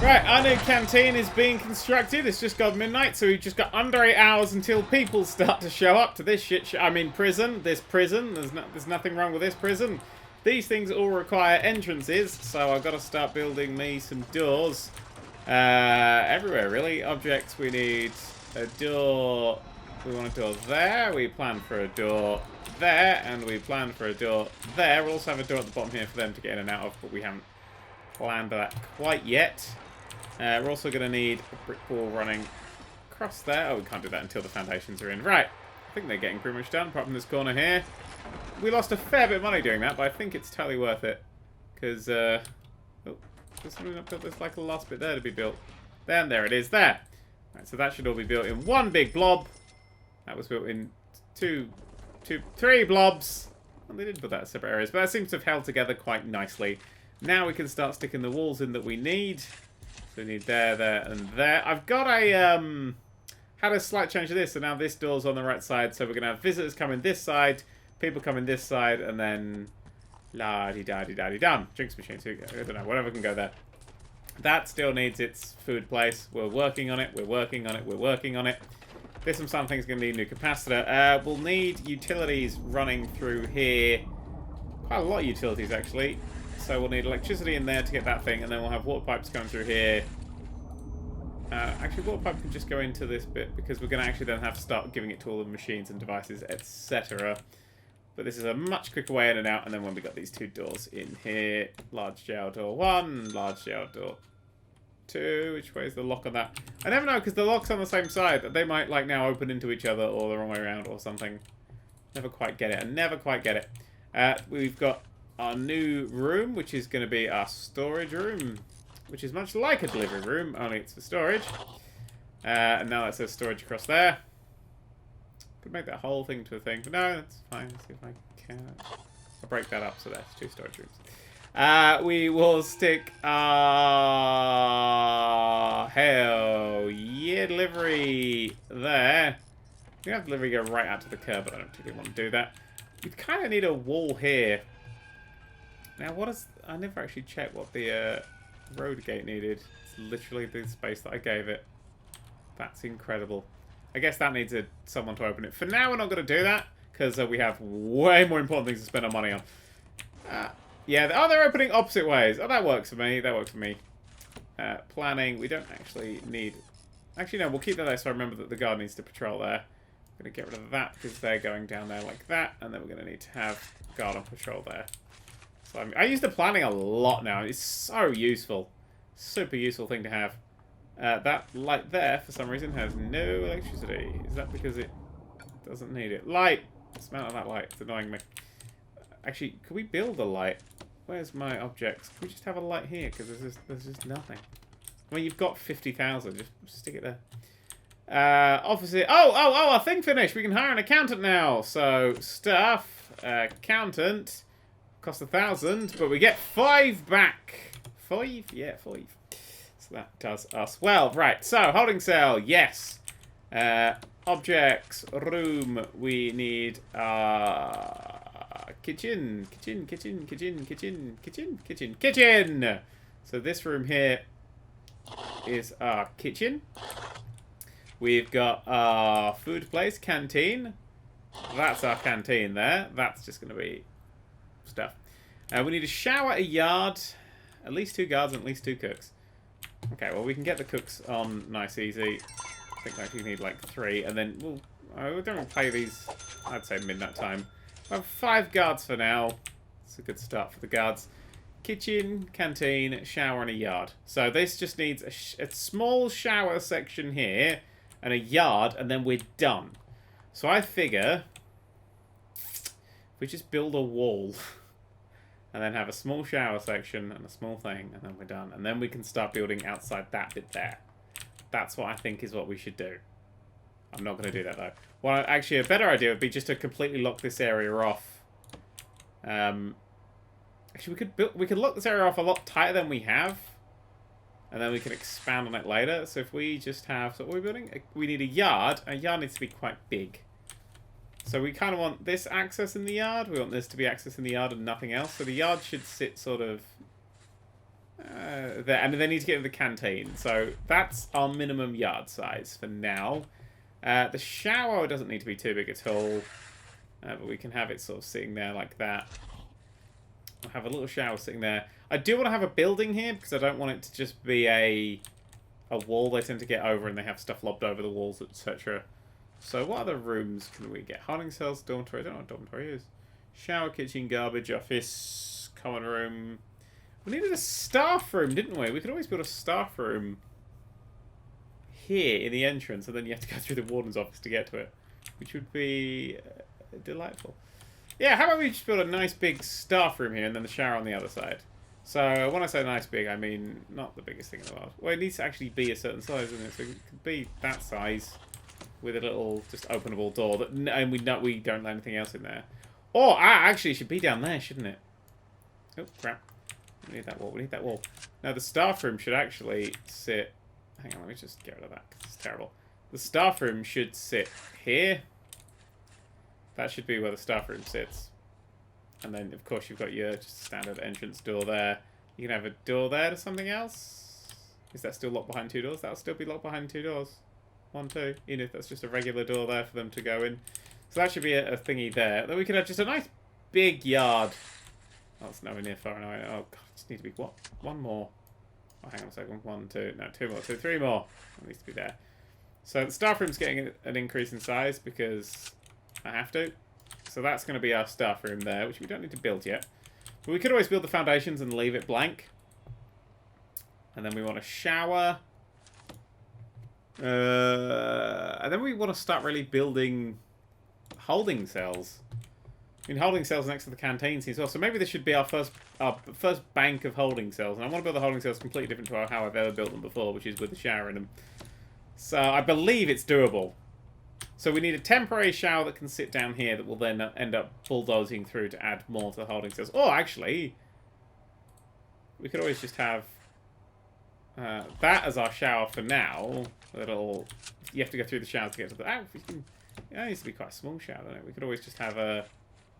Right, our new canteen is being constructed. It's just got midnight, so we've just got under 8 hours until people start to show up to this shit. I mean, prison. This prison. There's nothing wrong with this prison. These things all require entrances, so I've got to start building me some doors. Everywhere, really. Objects, we need a door. We want a door there. We plan for a door there, and we plan for a door there. We'll also have a door at the bottom here for them to get in and out of, but we haven't planned that quite yet. We're also going to need a brick wall running across there. Oh, we can't do that until the foundations are in. Right. I think they're getting pretty much done, apart from this corner here. We lost a fair bit of money doing that, but I think it's totally worth it. Because, oh, there's something up there. There's like a last bit there to be built. Then there it is, there. Right, so that should all be built in one big blob. That was built in three blobs. And they did put that in separate areas, but that seems to have held together quite nicely. Now we can start sticking the walls in that we need. So we need there, there, and there. I've got a, had a slight change to this, so now this door's on the right side, so we're going to have visitors coming this side, people coming this side, and then la-di-da-di-da-di-dum. Drinks machine, so I don't know, whatever can go there. That still needs its food place. We're working on it, we're working on it, we're working on it. This and something's going to need a new capacitor. We'll need utilities running through here. Quite a lot of utilities, actually. So we'll need electricity in there to get that thing, and then we'll have water pipes going through here. Actually, water pipe can just go into this bit, because we're going to actually then have to start giving it to all the machines and devices, etc. But this is a much quicker way in and out, and then when we got these two doors in here, large jail door 1, large jail door 2. Which way is the lock on that? I never know, because the lock's on the same side. They might, like, now open into each other, or the wrong way around, or something. Never quite get it. I never quite get it. We've got our new room, which is going to be our storage room, which is much like a delivery room, only it's for storage. And now that says storage across there. Could make that whole thing to a thing, but no, that's fine. Let's see if I can. I'll break that up so that's 2 storage rooms. We will stick hell yeah, delivery there. We have delivery go right out to the curb, but I don't particularly want to do that. We kind of need a wall here. Now, what is... I never actually checked what the road gate needed. It's literally the space that I gave it. That's incredible. I guess that needs someone to open it. For now, we're not going to do that, because we have way more important things to spend our money on. Yeah, oh, they're opening opposite ways. Oh, that works for me. That works for me. Planning, we don't actually need... Actually, no, we'll keep that there so I remember that the guard needs to patrol there. I'm going to get rid of that, because they're going down there like that, and then we're going to need to have guard on patrol there. So I use the planning a lot now. It's so useful. Super useful thing to have. That light there, for some reason, has no electricity. Is that because it doesn't need it? Light! Smell of that light. It's annoying me. Actually, could we build a light? Where's my objects? Can we just have a light here? Because there's just nothing. I mean, you've got 50,000. Just stick it there. Officer. Oh, our thing finished. We can hire an accountant now. So, staff, accountant. Cost 1,000, but we get 5 back. 5? Yeah, 5. So that does us well. Right, so holding cell, yes. Objects, room, we need kitchen. So this room here is our kitchen. We've got our food place, canteen. That's our canteen there. That's just going to be stuff. We need a shower, a yard, at least 2 guards and at least 2 cooks. Okay, well, we can get the cooks on nice easy. I think like we need like 3, and then we don't really play these, I'd say midnight time. We'll have 5 guards for now. It's a good start for the guards. Kitchen, canteen, shower, and a yard. So this just needs a small shower section here and a yard, and then we're done. So I figure if we just build a wall and then have a small shower section and a small thing, and then we're done. And then we can start building outside that bit there. That's what I think is what we should do. I'm not going to do that, though. Well, actually, a better idea would be just to completely lock this area off. Actually, we could lock this area off a lot tighter than we have. And then we can expand on it later. So if we just have... So what are we building? We need a yard. A yard needs to be quite big. So we kind of want this access in the yard. We want this to be access in the yard and nothing else. So the yard should sit sort of... there, and they need to get to the canteen. So that's our minimum yard size for now. The shower doesn't need to be too big at all, but we can have it sort of sitting there like that. I'll have a little shower sitting there. I do want to have a building here because I don't want it to just be a wall they tend to get over and they have stuff lobbed over the walls, etc. So what other rooms can we get? Holding cells, dormitory. I don't know what dormitory is. Shower, kitchen, garbage, office, common room. We needed a staff room, didn't we? We could always build a staff room here in the entrance, and then you have to go through the warden's office to get to it, which would be delightful. Yeah, how about we just build a nice big staff room here and then the shower on the other side? So when I say nice big, I mean not the biggest thing in the world. Well, it needs to actually be a certain size, doesn't it? So it could be that size with a little just openable door, that, and we don't let anything else in there. Or actually, it should be down there, shouldn't it? Oh crap! We need that wall. We need that wall. Now the staff room should actually sit. Hang on, let me just get rid of that because it's terrible. The staff room should sit here. That should be where the staff room sits. And then, of course, you've got your just standard entrance door there. You can have a door there to something else. Is that still locked behind two doors? That'll still be locked behind two doors. 1, 2. Even if that's just a regular door there for them to go in. So that should be a thingy there. Then we could have just a nice big yard. Oh, it's nowhere near far enough. Oh, God, I just need to be, what? One more. Oh, hang on a second. 1, 2. No, 2 more. 2, 3 more. That needs to be there. So the staff room's getting an increase in size because I have to. So that's going to be our staff room there, which we don't need to build yet. But we could always build the foundations and leave it blank. And then we want a shower. And then we want to start really building holding cells. I mean, holding cells next to the canteen seems well. So maybe this should be our first bank of holding cells. And I want to build the holding cells completely different to how I've ever built them before, which is with the shower in them. So I believe it's doable. So we need a temporary shower that can sit down here that will then end up bulldozing through to add more to the holding cells. Or actually, we could always just have that as our shower for now. You have to go through the shower to get to the... it needs to be quite a small shower, doesn't it? We could always just have a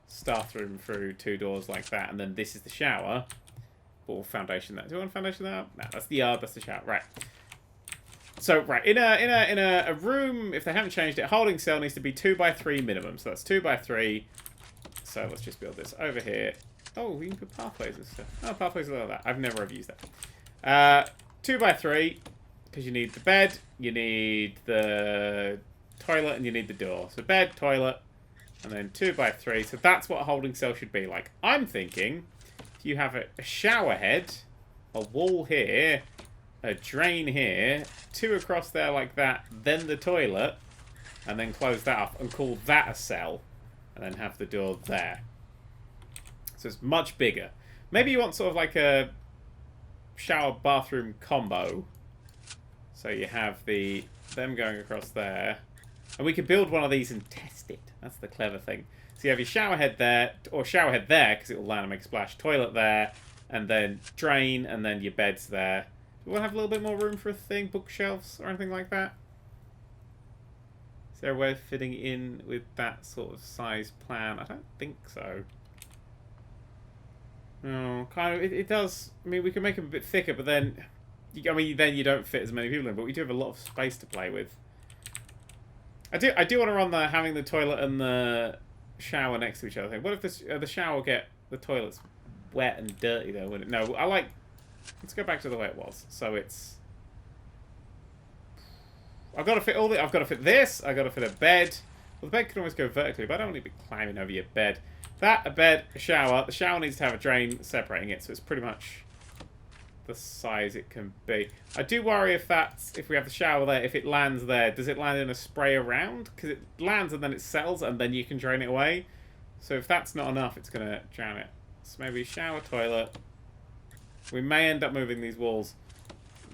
staff room through 2 doors like that, and then this is the shower. Or foundation that. Do you want a foundation there? No, that's the yard, that's the shower. Right. So, right, in a room, if they haven't changed it, holding cell needs to be 2 by 3 minimum. So that's 2 by 3. So let's just build this over here. Oh, we can put pathways and stuff. Oh, pathways are like that. I've never used that. 2 by 3, because you need the bed, you need the toilet, and you need the door. So bed, toilet, and then 2 by 3. So that's what a holding cell should be like. I'm thinking if you have a shower head, a wall here, a drain here, 2 across there like that, then the toilet, and then close that up and call that a cell, and then have the door there. So it's much bigger. Maybe you want sort of like a shower bathroom combo. So you have them going across there, and we could build one of these and test it. That's the clever thing. So you have your shower head there, or shower head there because it will land and make a splash. Toilet there, and then drain, and then your bed's there. Do we want to have a little bit more room for a thing? Bookshelves or anything like that? Is there a way of fitting in with that sort of size plan? I don't think so. No, kind of. It does. I mean, we can make them a bit thicker, but then, then you don't fit as many people in. But we do have a lot of space to play with. I do want to run having the toilet and the shower next to each other thing. What if the shower get the toilet's wet and dirty though? Wouldn't it? No, I like. Let's go back to the way it was. So it's... I've got to fit I've got to fit this. I've got to fit a bed. Well, the bed can always go vertically, but I don't want to be climbing over your bed. That, a bed, a shower. The shower needs to have a drain separating it, so it's pretty much the size it can be. I do worry if we have the shower there, if it lands there, does it land in a spray around? Because it lands and then it settles, and then you can drain it away. So if that's not enough, it's going to drown it. So maybe shower, toilet... We may end up moving these walls.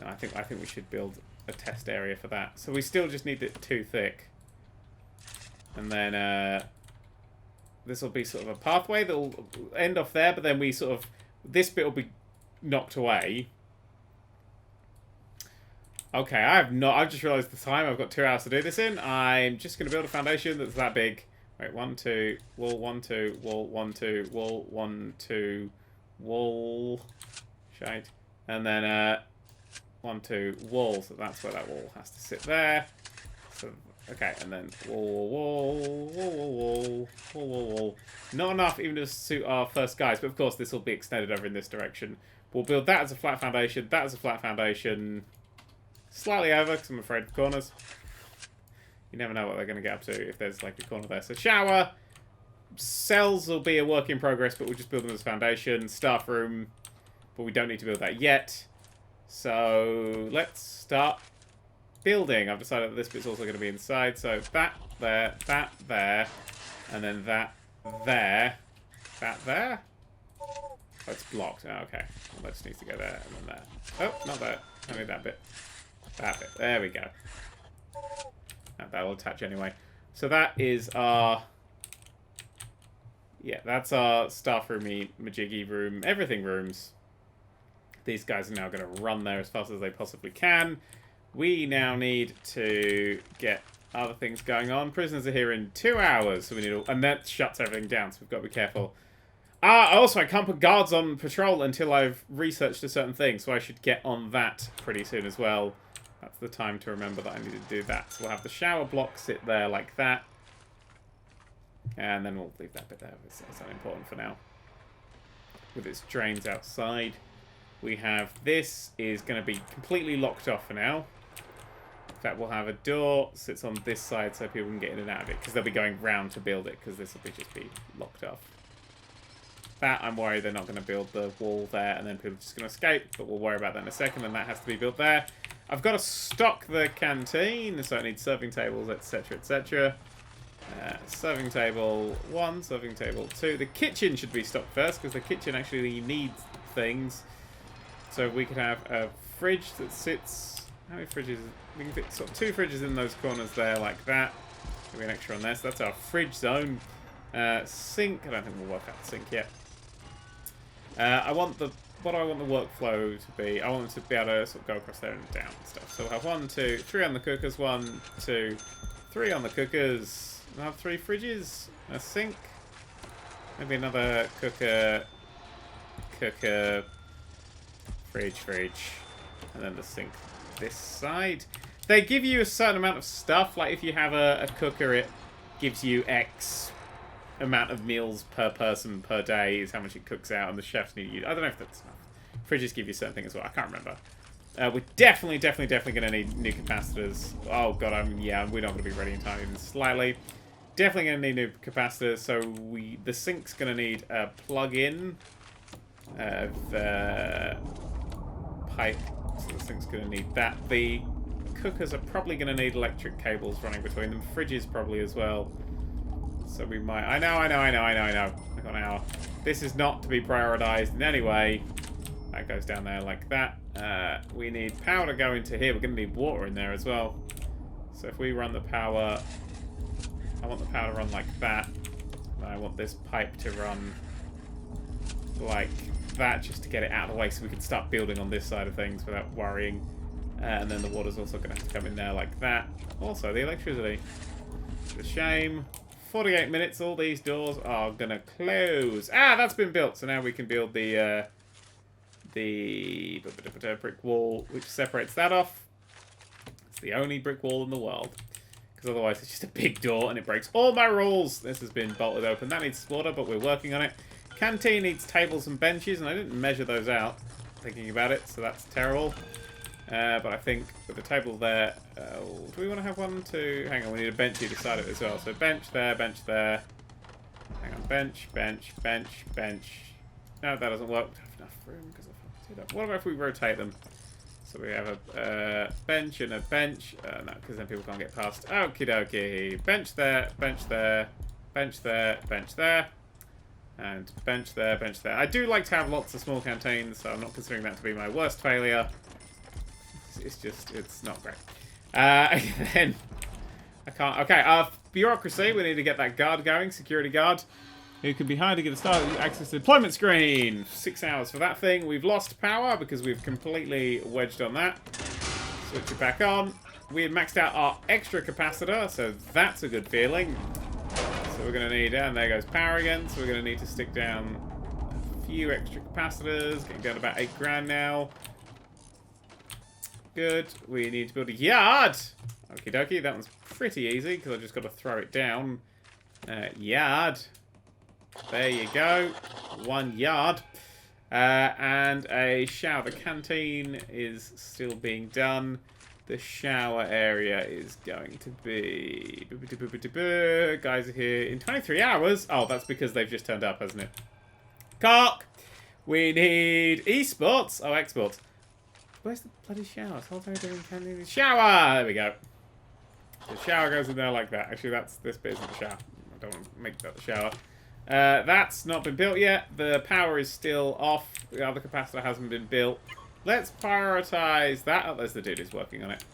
No, I think we should build a test area for that. So we still just need it 2 thick. And then this will be sort of a pathway that will end off there, but then we sort of... This bit will be knocked away. Okay, I've just realised the time. I've got 2 hours to do this in. I'm just going to build a foundation that's that big. Wait, 1, 2, wall, 1, 2, wall, 1, 2, wall, 1, 2, wall... Shite. And then 1, 2, wall. So that's where that wall has to sit there. So, okay, and then wall. Not enough even to suit our first guys, but of course this will be extended over in this direction. We'll build that as a flat foundation, that as a flat foundation. Slightly over, because I'm afraid of corners. You never know what they're going to get up to if there's like a corner there. So shower. Cells will be a work in progress, but we'll just build them as a foundation. Staff room, but we don't need to build that yet. So let's start building. I've decided that this bit's also going to be inside. So that there, and then that there. That there? Oh, it's blocked. Oh, okay. Well, that just needs to go there, and then there. Oh, not there. I need that bit. That bit. There we go. That'll attach anyway. So that is our... Yeah, that's our staff roomy, majiggy room, everything rooms. These guys are now going to run there as fast as they possibly can. We now need to get other things going on. Prisoners are here in 2 hours, so we need... And that shuts everything down, so we've got to be careful. Also, I can't put guards on patrol until I've researched a certain thing, so I should get on that pretty soon as well. That's the time to remember that I need to do that. So we'll have the shower block sit there like that. And then we'll leave that bit there. It's unimportant for now. With its drains outside. We have this is going to be completely locked off for now. In fact, we'll have a door sits on this side so people can get in and out of it. Because they'll be going round to build it. Because this will just be locked off. That, I'm worried they're not going to build the wall there. And then people are just going to escape. But we'll worry about that in a second. And that has to be built there. I've got to stock the canteen, so I need serving tables, etc., etc. Serving table 1, serving table 2. The kitchen should be stocked first, because the kitchen actually needs things. So we could have a fridge that sits... How many fridges? We can fit sort of 2 fridges in those corners there, like that. Maybe an extra on there, so that's our fridge zone. Sink, I don't think we'll work out the sink yet. What do I want the workflow to be? I want them to be able to sort of go across there and down and stuff. So we'll have 1, 2, 3 on the cookers. 1, 2, 3 on the cookers. We'll have 3 fridges. A sink. Maybe another cooker. Fridge. And then the sink this side. They give you a certain amount of stuff. Like if you have a cooker, it gives you X amount of meals per person per day is how much it cooks out, and the chefs need to use. I don't know if that's enough. Fridges give you certain things as well. I can't remember. We're definitely going to need new capacitors. Oh god, yeah, we're not going to be ready in time even slightly. Definitely going to need new capacitors. So the sink's going to need a plug-in pipe. So the sink's going to need that. The cookers are probably going to need electric cables running between them. Fridges probably as well. So we might... I know. I've got an hour. This is not to be prioritized in any way. That goes down there like that. We need power to go into here. We're going to need water in there as well. So if we run the power... I want the power to run like that. And I want this pipe to run like that, just to get it out of the way so we can start building on this side of things without worrying. And then the water's also going to have to come in there like that. Also, the electricity. It's a shame. 48 minutes, all these doors are going to close. That's been built. So now we can build the brick wall, which separates that off. It's the only brick wall in the world. Because otherwise it's just a big door and it breaks all my rules. This has been bolted open. That needs water, but we're working on it. Canteen needs tables and benches, and I didn't measure those out, thinking about it, so that's terrible. But I think with the table there, do we want to have 1, 2? Hang on, we need a bench either side of it as well. So bench there, bench there. Hang on, bench. No, that doesn't work. We don't have enough room because I fucked it up. What about if we rotate them? So we have a bench and a bench. No, because then people can't get past. Okie dokie. Bench there, bench there, bench there, bench there. And bench there, bench there. I do like to have lots of small canteens, so I'm not considering that to be my worst failure. It's just, it's not great. Then, I can't, okay, bureaucracy, we need to get that guard going, security guard, who can be hired to get a start access to the deployment screen. 6 hours for that thing. We've lost power because we've completely wedged on that. Switch it back on. We had maxed out our extra capacitor, so that's a good feeling. So we're going to need, and there goes power again, so we're going to need to stick down a few extra capacitors, getting down to about 8 grand now. Good. We need to build a yard. Okie dokie. That one's pretty easy because I just got to throw it down. Yard. There you go. 1 yard. And a shower. The canteen is still being done. The shower area is going to be... Guys are here in 23 hours. Oh, that's because they've just turned up, hasn't it? Cock! We need esports. Oh, exports. Where's the bloody shower? Shower! There we go. The shower goes in there like that. Actually, this bit isn't the shower. I don't want to make that the shower. That's not been built yet. The power is still off. The other capacitor hasn't been built. Let's prioritize that. Oh, there's the dude who's working on it.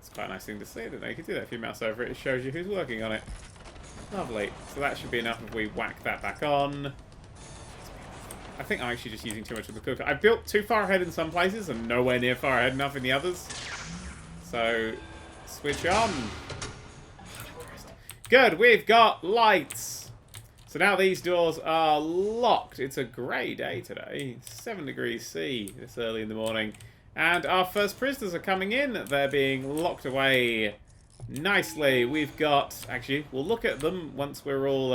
It's quite a nice thing to see, don't know. You can do that if you mouse over it. It shows you who's working on it. Lovely. So that should be enough if we whack that back on. I think I'm actually just using too much of the cooker. I built too far ahead in some places and nowhere near far ahead enough in the others. So, switch on. Good, we've got lights. So now these doors are locked. It's a grey day today. 7 degrees C this early in the morning. And our first prisoners are coming in. They're being locked away nicely. We've got... Actually, we'll look at them once we're all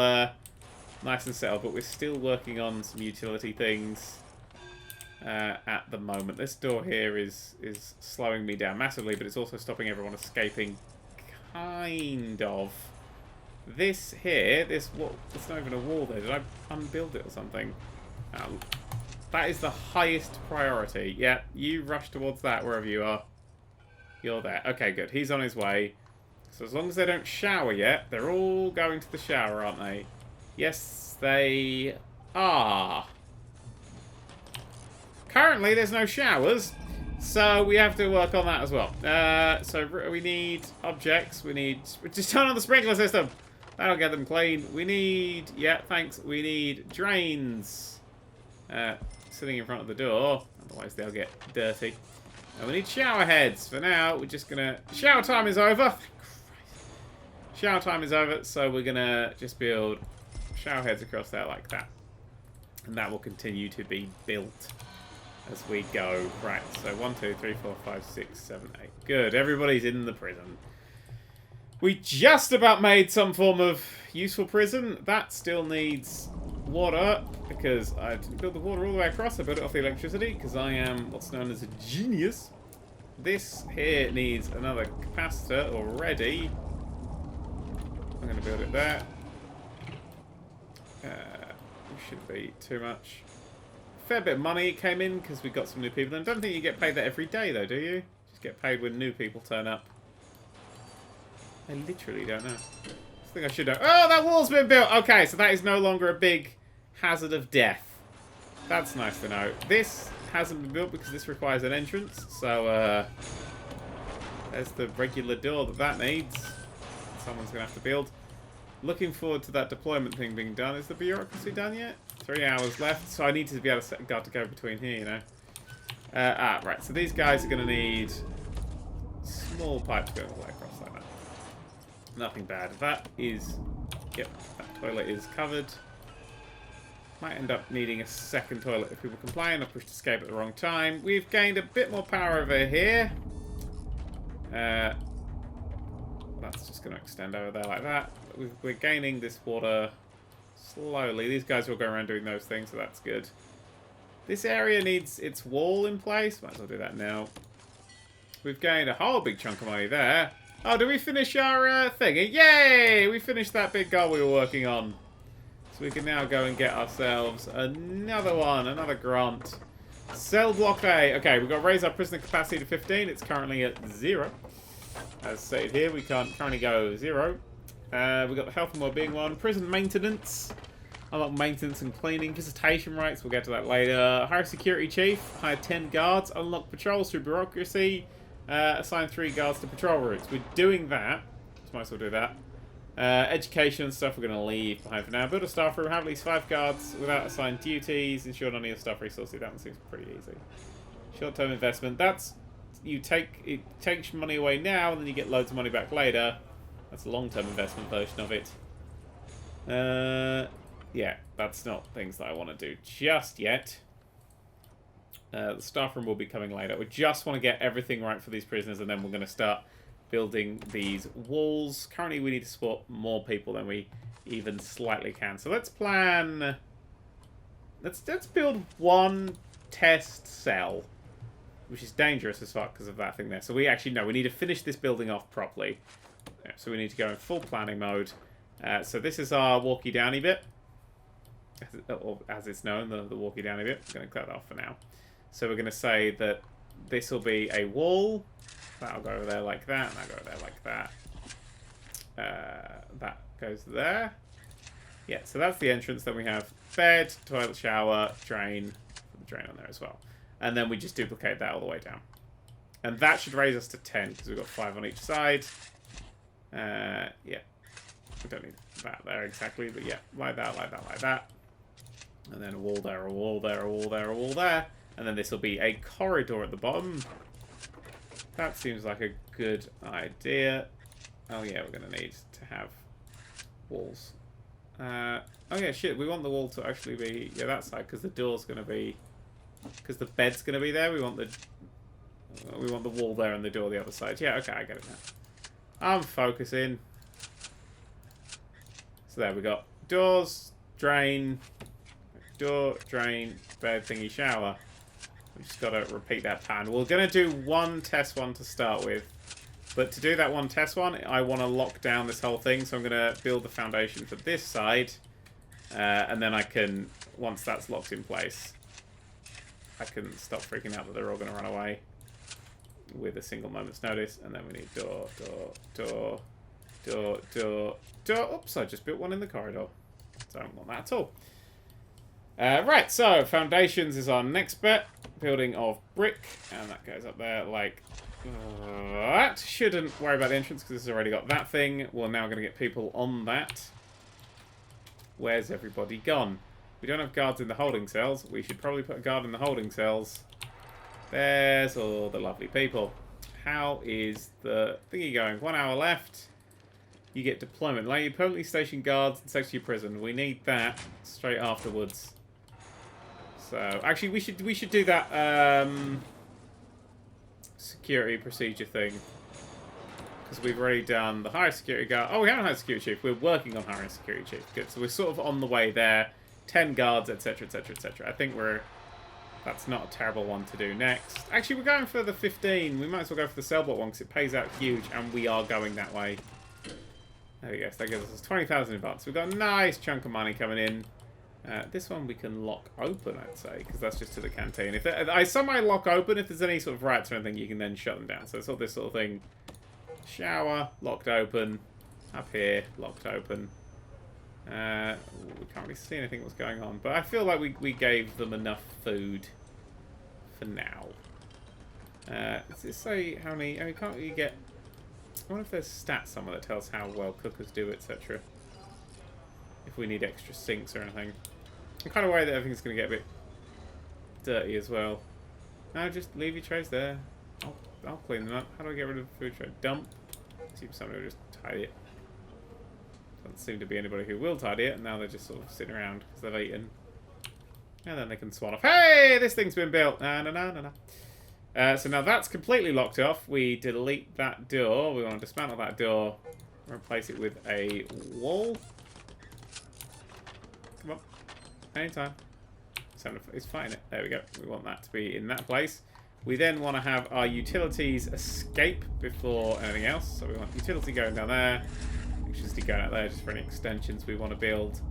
nice and settled. But we're still working on some utility things at the moment. This door here is slowing me down massively. But it's also stopping everyone escaping. Kind of. This here, it's not even a wall there. Did I unbuild it or something? That is the highest priority. Yeah, you rush towards that wherever you are. You're there. Okay, good. He's on his way. So as long as they don't shower yet, they're all going to the shower, aren't they? Yes, they are. Currently, there's no showers. So we have to work on that as well. So we need objects. Just turn on the sprinkler system. That'll get them clean. We need... Yeah, thanks. We need drains. Sitting in front of the door. Otherwise they'll get dirty. And we need shower heads. For now, we're just going to... Shower time is over. Shower time is over. So we're going to just build shower heads across there like that. And that will continue to be built as we go. Right, so 1, 2, 3, 4, 5, 6, 7, 8. Good, everybody's in the prison. We just about made some form of useful prison. That still needs water, because I didn't build the water all the way across. I built it off the electricity, because I am what's known as a genius. This here needs another capacitor already. I'm going to build it there. Shouldn't be too much. Fair bit of money came in because we got some new people. And I don't think you get paid that every day, though, do you? Just get paid when new people turn up. I literally don't know. I think I should know. Oh, that wall's been built! Okay, so that is no longer a big hazard of death. That's nice to know. This hasn't been built because this requires an entrance. So, there's the regular door that needs. Someone's going to have to build. Looking forward to that deployment thing being done. Is the bureaucracy done yet? 3 hours left, so I need to be able to set a guard to go between here, you know. Right, so these guys are going to need small pipes going all the way across like that. Nothing bad. That is... Yep, that toilet is covered. Might end up needing a second toilet if people complain. I pushed escape at the wrong time. We've gained a bit more power over here. That's just going to extend over there like that. We're gaining this water slowly. These guys will go around doing those things, so that's good. This area needs its wall in place. Might as well do that now. We've gained a whole big chunk of money there. Oh, did we finish our thing? Yay! We finished that big goal we were working on. So we can now go and get ourselves another one, another grant. Cell block A. Okay, we've got to raise our prisoner capacity to 15. It's currently at 0. As stated here, we can't currently go 0. We've got the health and well-being one. Prison maintenance. Unlock maintenance and cleaning. Visitation rights. We'll get to that later. Hire security chief. Hire 10 guards. Unlock patrols through bureaucracy. Assign 3 guards to patrol routes. We're doing that. So might as well do that. Education and stuff we're going to leave behind for now. Build a staff room. Have at least 5 guards without assigned duties. Ensure none of your staff resources. That one seems pretty easy. Short-term investment. That's... it takes money away now and then you get loads of money back later. That's a long-term investment version of it. Yeah, that's not things that I want to do just yet. The staff room will be coming later. We just want to get everything right for these prisoners, and then we're going to start building these walls. Currently, we need to support more people than we even slightly can. So let's plan... Let's build one test cell, which is dangerous as fuck because of that thing there. So we actually, no, we need to finish this building off properly. Yeah, so we need to go in full planning mode. So this is our walkie-downy bit. Or as it's known, the walkie-downy bit. I'm going to cut that off for now. So we're going to say that this will be a wall. That'll go over there like that, and that'll go over there like that. That goes there. Yeah, so that's the entrance. Then we have bed, toilet, shower, drain. Put the drain on there as well. And then we just duplicate that all the way down. And that should raise us to 10, because we've got 5 on each side. Yeah. We don't need that there exactly, but yeah, like that, like that, like that. And then a wall there, a wall there, a wall there, a wall there. And then this will be a corridor at the bottom. That seems like a good idea. Oh yeah, we're going to need to have walls. Oh yeah, shit, we want the wall to actually be, yeah, that side, because the door's going to be, because the bed's going to be there. We want the wall there and the door the other side. Yeah, okay, I get it now. I'm focusing. So there we got doors, drain, door, drain, bed, thingy, shower. We've just got to repeat that pattern. We're going to do one test one to start with. But to do that one test one, I want to lock down this whole thing. So I'm going to build the foundation for this side. And then I can, once that's locked in place, I can stop freaking out that they're all going to run away with a single moment's notice. And then we need door, door, door, door, door, door. Oops, I just built one in the corridor. So I don't want that at all. Right, so foundations is our next bit. Building of brick. And that goes up there like that. Shouldn't worry about the entrance because it's already got that thing. We're now going to get people on that. Where's everybody gone? We don't have guards in the holding cells. We should probably put a guard in the holding cells. There's all the lovely people. How is the thingy going? 1 hour left. You get deployment. Allow you permanently station guards and sex your prison. We need that straight afterwards. So actually, we should do that security procedure thing because we've already done the higher security guard. Oh, we haven't had security chief. We're working on hiring security chief. Good. So we're sort of on the way there. 10 guards, etc., etc., etc. I think that's not a terrible one to do next. Actually, we're going for the 15. We might as well go for the Cellbot one because it pays out huge, and we are going that way. There we go. So that gives us 20,000 in advance. We've got a nice chunk of money coming in. This one we can lock open, I'd say, because that's just to the canteen. If I somehow lock open, if there's any sort of rats or anything, you can then shut them down. So it's all this sort of thing. Shower, locked open. Up here, locked open. We can't really see anything what's going on, but I feel like we gave them enough food for now. Does it say how many? I mean, can't we get? I wonder if there's stats somewhere that tells how well cookers do, etc. If we need extra sinks or anything. I'm kind of worried that everything's going to get a bit dirty as well. No, just leave your trays there. I'll clean them up. How do I get rid of the food tray? Dump. See if somebody will just tidy it. Doesn't seem to be anybody who will tidy it, and now they're just sort of sitting around because they've eaten. And then they can swan off. Hey, this thing's been built. No. So now that's completely locked off. We delete that door. We want to dismantle that door. Replace it with a wall. Come on. Anytime. It's fighting it. There we go. We want that to be in that place. We then want to have our utilities escape before anything else. So we want utility going down there. Electricity going out there just for any extensions we want to build.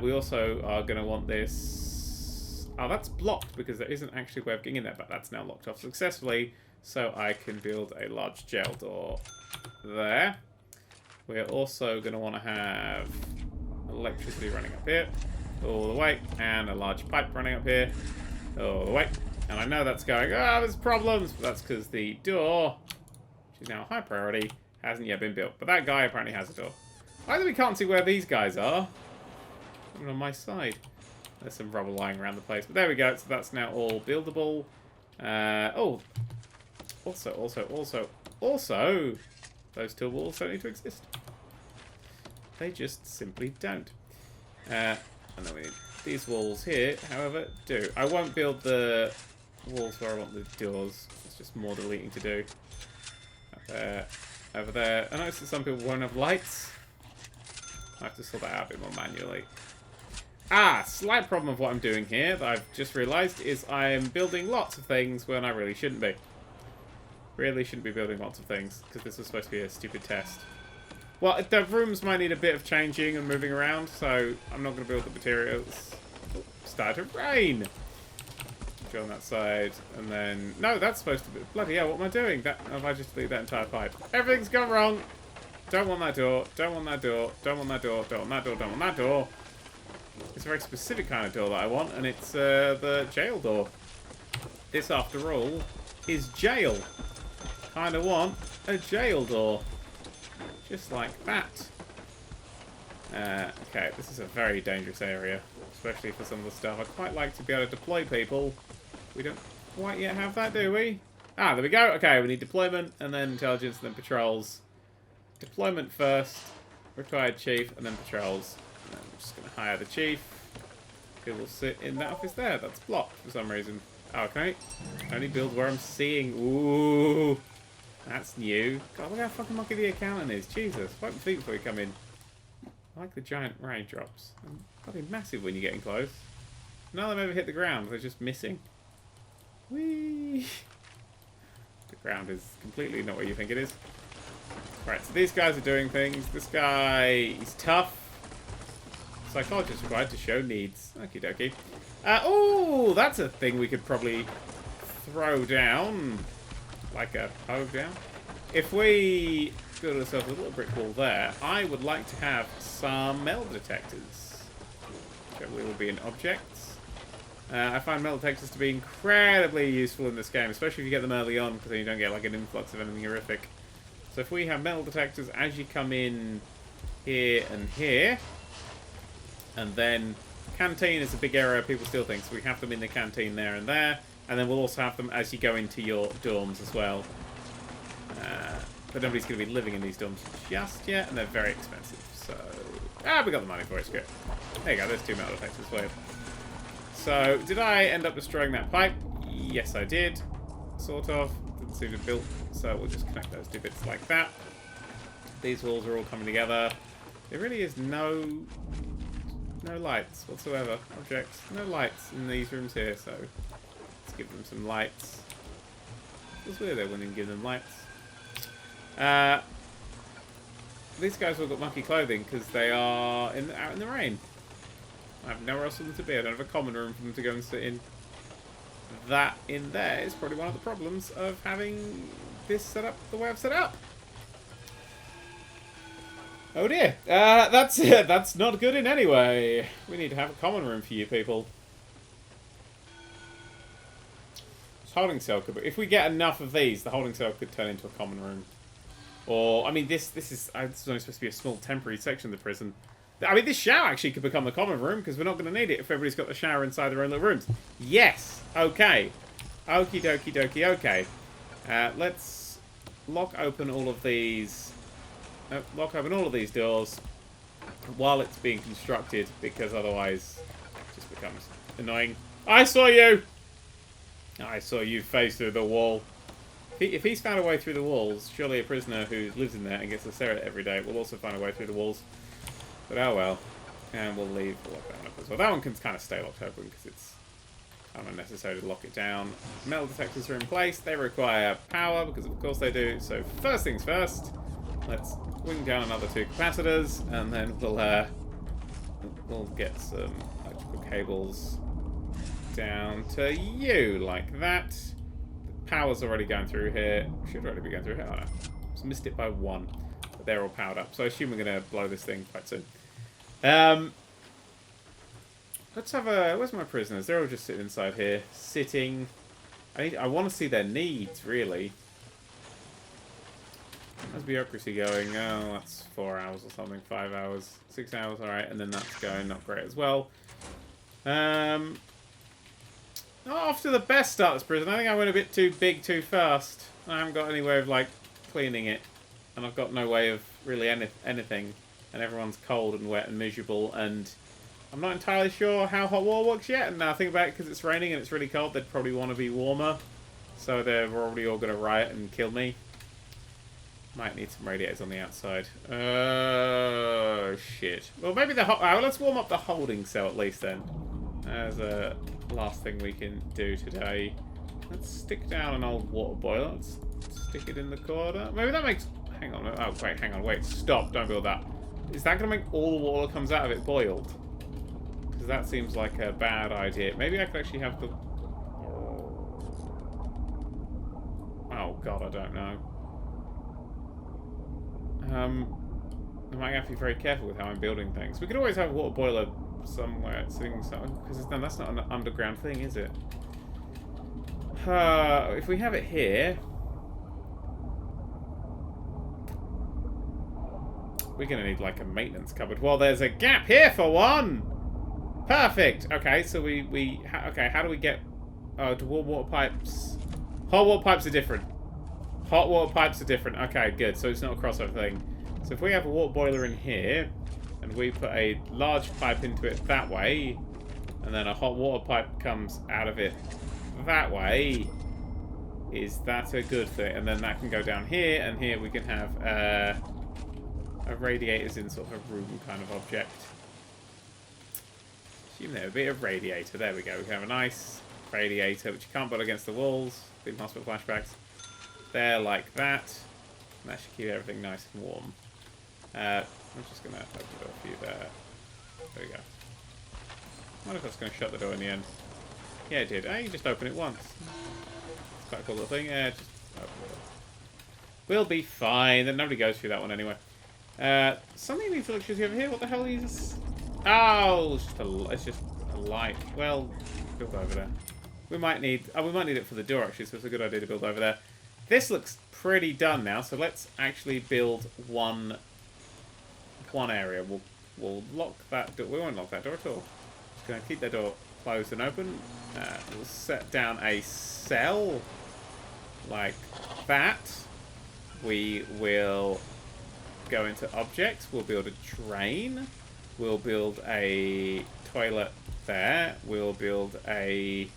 We also are going to want this... Oh, that's blocked because there isn't actually a way of getting in there, but that's now locked off successfully. So I can build a large jail door there. We're also going to want to have electricity running up here all the way, and a large pipe running up here all the way. And I know that's going, there's problems, but that's because the door, which is now a high priority, hasn't yet been built. But that guy apparently has a door. Either we can't see where these guys are. Even on my side. There's some rubble lying around the place. But there we go. So that's now all buildable. Also, those two walls don't need to exist. They just simply don't. And then we need these walls here, however, do. I won't build the walls where I want the doors. It's just more deleting to do. Up there, over there. I noticed that some people won't have lights. I have to sort that out a bit more manually. Slight problem of what I'm doing here that I've just realised is I'm building lots of things when I really shouldn't be. Really shouldn't be building lots of things, because this was supposed to be a stupid test. Well, the rooms might need a bit of changing and moving around, so I'm not going to build the materials. Oh, started to rain! Go on that side, and then... No, that's supposed to be... Bloody hell, what am I doing? If I just delete that entire pipe. Everything's gone wrong! Don't want that door, don't want that door, don't want that door, don't want that door, don't want that door. It's a very specific kind of door that I want, and it's the jail door. This, after all, is jail. Kind of want a jail door. Just like that. Okay, this is a very dangerous area, especially for some of the stuff. I'd quite like to be able to deploy people. We don't quite yet have that, do we? There we go. Okay, we need deployment, and then intelligence, and then patrols. Deployment first, retired chief, and then patrols. And I'm just going to hire the chief. He will sit in that office there. That's blocked for some reason. Oh, can I only build where I'm seeing? Ooh, that's new. God, look how fucking monkey the accountant is. Jesus, wipe your feet before you come in. I like the giant raindrops. They're probably massive when you're getting close. None of them ever hit the ground. They're just missing. Whee! The ground is completely not what you think it is. Right, so these guys are doing things. This guy, he's tough. Psychologist required to show needs. Okie dokie. Oh, that's a thing we could probably throw down. Like a poke down. If we build ourselves a little brick wall there, I would like to have some metal detectors. Which I believe will be in objects. I find metal detectors to be incredibly useful in this game, especially if you get them early on, because then you don't get like an influx of anything horrific. So if we have metal detectors as you come in here and here, and then canteen is a big area people steal things, so we have them in the canteen there and there, and then we'll also have them as you go into your dorms as well. But nobody's going to be living in these dorms just yet, and they're very expensive. So, we got the money for it, it's good. There you go, there's 2 metal detectors for you. So, did I end up destroying that pipe? Yes, I did. Sort of. Didn't seem to have built, so we'll just connect those 2 bits like that. These walls are all coming together. There really is no lights whatsoever. Objects. No lights in these rooms here, so let's give them some lights. It's weird they wouldn't give them lights. These guys all got monkey clothing because they are out in the rain. I have nowhere else for them to be. I don't have a common room for them to go and sit in. That in there is probably one of the problems of having this set up the way I've set it up. Oh dear. That's not good in any way. We need to have a common room for you people. This holding cell could be, if we get enough of these, the holding cell could turn into a common room. Or, I mean, this is only supposed to be a small temporary section of the prison. I mean, this shower actually could become a common room, because we're not going to need it if everybody's got the shower inside their own little rooms. Yes! Okay. Okie dokie dokie, okay. Let's lock open all of these... lock open all of these doors while it's being constructed, because otherwise it just becomes annoying. I saw you! I saw you face through the wall. If he's found a way through the walls, surely a prisoner who lives in there and gets to stare at it every day will also find a way through the walls. But oh well. And we'll leave the lockdown up as well. That one can kind of stay locked open because it's kind of unnecessary to lock it down. Metal detectors are in place. They require power because of course they do. So first things first, let's wing down another 2 capacitors and then we'll get some electrical cables down to you like that. Power's already going through here. Should already be going through here. Oh no. Just missed it by 1. But they're all powered up. So I assume we're going to blow this thing quite soon. Let's have a... Where's my prisoners? They're all just sitting inside here. Sitting. I want to see their needs, really. How's bureaucracy going? Oh, that's 4 hours or something. 5 hours. 6 hours, alright. And then that's going not great as well. Not off to the best start this prison. I think I went a bit too big too fast. I haven't got any way of, like, cleaning it. And I've got no way of really anything. And everyone's cold and wet and miserable. And I'm not entirely sure how hot water works yet, and now I think about it, because it's raining and it's really cold, they'd probably want to be warmer. So they're probably all going to riot and kill me. Might need some radiators on the outside. Oh, shit. Well, maybe the let's warm up the holding cell at least then. As a last thing we can do today. Let's stick down an old water boiler. Let's stick it in the corner. Maybe that makes... Hang on. Oh, wait, hang on. Wait, stop. Don't build that. Is that going to make all the water that comes out of it boiled? Because that seems like a bad idea. Maybe I could actually have the... Oh, God, I don't know. I might have to be very careful with how I'm building things. We could always have a water boiler somewhere sitting something, because that's not an underground thing, is it? If we have it here, we're gonna need like a maintenance cupboard. Well, there's a gap here for one. Perfect. Okay, so okay. How do we get to warm water pipes? Hot water pipes are different. Hot water pipes are different. Okay, good. So it's not a crossover thing. So if we have a water boiler in here, and we put a large pipe into it that way, and then a hot water pipe comes out of it that way, is that a good thing? And then that can go down here, and here we can have a radiators in sort of a room kind of object. Assume there would be a radiator. There we go. We can have a nice radiator, which you can't put against the walls. Big hospital flashbacks. There, like that. And that should keep everything nice and warm. I'm just going to open the door for you there. There we go. I wonder if that's going to shut the door in the end. Yeah, it did. Oh, you just open it once. It's quite a cool little thing. Yeah, just open it. We'll be fine. Then nobody goes through that one anyway. Something needs electricity over here. What the hell is this? Oh, it's just a light. Well, build over there. We might need it for the door actually, so it's a good idea to build over there. This looks pretty done now, so let's actually build one area. We'll lock that door. We won't lock that door at all. Just gonna keep that door closed and open. We'll set down a cell like that. We will go into objects. We'll build a drain. We'll build a toilet there. We'll build a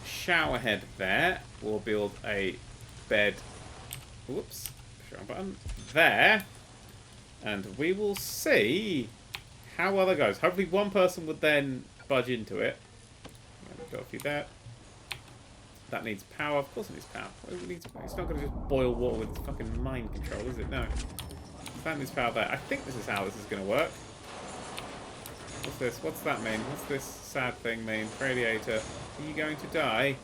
shower head there. We'll build a bed. Whoops. Wrong button. There. And we will see how well that goes. Hopefully one person would then budge into it. Go through that. That needs power. Of course it needs power. It's not going to just boil water with fucking mind control, is it? No. That needs power there. I think this is how this is going to work. What's this? What's that mean? What's this sad thing mean? Radiator. Are you going to die?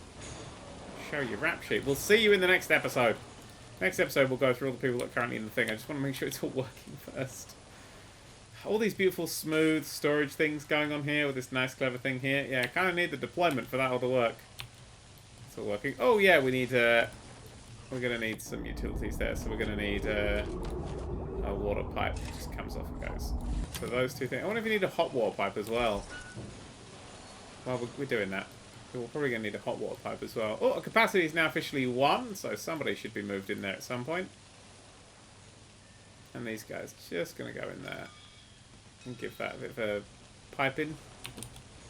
Show your rap sheet. We'll see you in the next episode. Next episode we'll go through all the people that are currently in the thing. I just want to make sure it's all working first. All these beautiful smooth storage things going on here with this nice clever thing here. Yeah, I kind of need the deployment for that all to work. It's all working. Oh yeah, we need we're going to need some utilities there. So we're going to need a water pipe that just comes off and goes. So those two things. I wonder if you need a hot water pipe as well. Well, we're doing that. We're probably going to need a hot water pipe as well. Oh, our capacity is now officially 1, so somebody should be moved in there at some point. And these guys are just going to go in there. And give that a bit of a piping.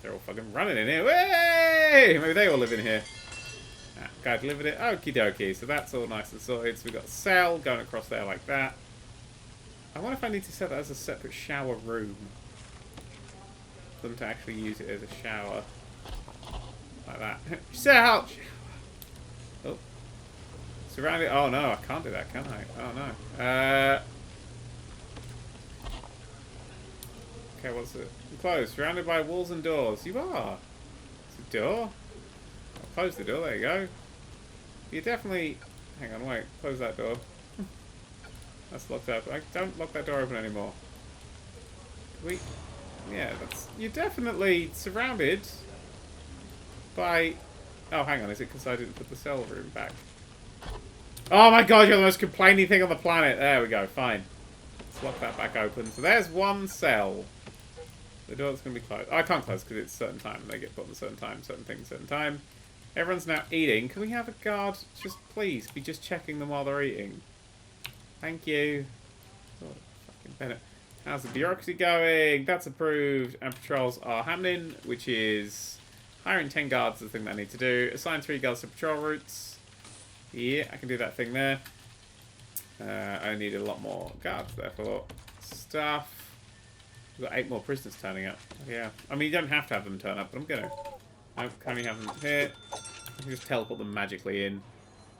They're all fucking running in here. Way! Maybe they all live in here. Ah, guy delivered it. Okie dokie. So that's all nice and sorted. So we've got a cell going across there like that. I wonder if I need to set that as a separate shower room. For them to actually use it as a shower. Like that. Shout! Oh. Surrounded. Oh no, I can't do that, can I? Oh no. Okay, what's it? Closed. Surrounded by walls and doors. You are. It's a door. I'll close the door. There you go. You definitely. Hang on, wait. Close that door. That's locked up. I don't lock that door open anymore. Yeah, that's. You're definitely surrounded by. Oh, hang on. Is it because I didn't put the cell room back? Oh my god, you're the most complaining thing on the planet. There we go. Fine. Let's lock that back open. So there's one cell. The door's going to be closed. Oh, I can't close because it's a certain time. They get put at a certain time. Certain things, certain time. Everyone's now eating. Can we have a guard? Just please be just checking them while they're eating. Thank you. Oh, fucking Bennett. How's the bureaucracy going? That's approved. And patrols are happening, which is hiring 10 guards is the thing that I need to do. Assign 3 guards to patrol routes. Yeah, I can do that thing there. I need a lot more guards, therefore. Stuff. We've got 8 more prisoners turning up. Yeah. I mean, you don't have to have them turn up, but I'm going to. I currently have them here. I can just teleport them magically in.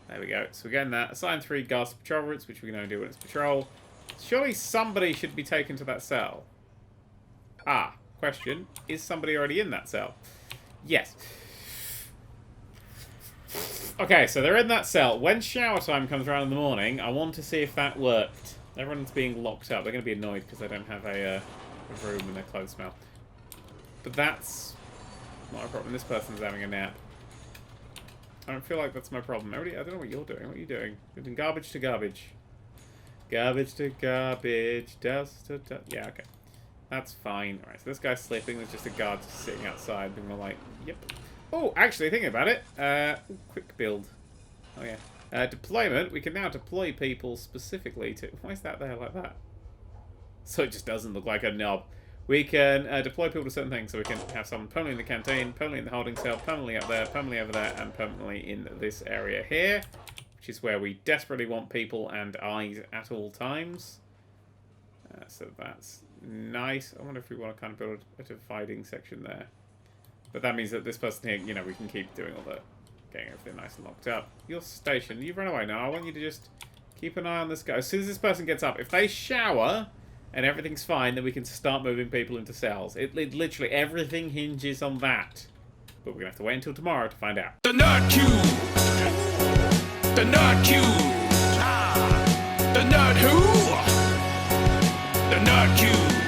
There we go. So we're getting that. Assign 3 guards to patrol routes, which we can only do when it's patrol. Surely somebody should be taken to that cell. Ah, question. Is somebody already in that cell? Yes. Okay, so they're in that cell. When shower time comes around in the morning, I want to see if that worked. Everyone's being locked up. They're going to be annoyed because they don't have a room and their clothes smell. But that's not a problem. This person's having a nap. I don't feel like that's my problem. I don't know what you're doing. What are you doing? You're doing garbage to garbage. Garbage to garbage. Dust to dust. Yeah, okay. That's fine. Alright, so this guy's sleeping. There's just a guard just sitting outside being like, yep. Oh, actually, thinking about it. Quick build. Oh, yeah. Deployment. We can now deploy people specifically to... Why is that there like that? So it just doesn't look like a knob. We can deploy people to certain things. So we can have someone permanently in the canteen, permanently in the holding cell, permanently up there, permanently over there, and permanently in this area here. Which is where we desperately want people and eyes at all times. So that's nice. I wonder if we want to kind of build a dividing section there. But that means that this person here, you know, we can keep doing all the... getting everything nice and locked up. Your station. You've run away now. I want you to just keep an eye on this guy. As soon as this person gets up, if they shower and everything's fine, then we can start moving people into cells. It literally, everything hinges on that. But we're going to have to wait until tomorrow to find out. The Nerd3! The Nerd3! The Nerd who? The Nerd3!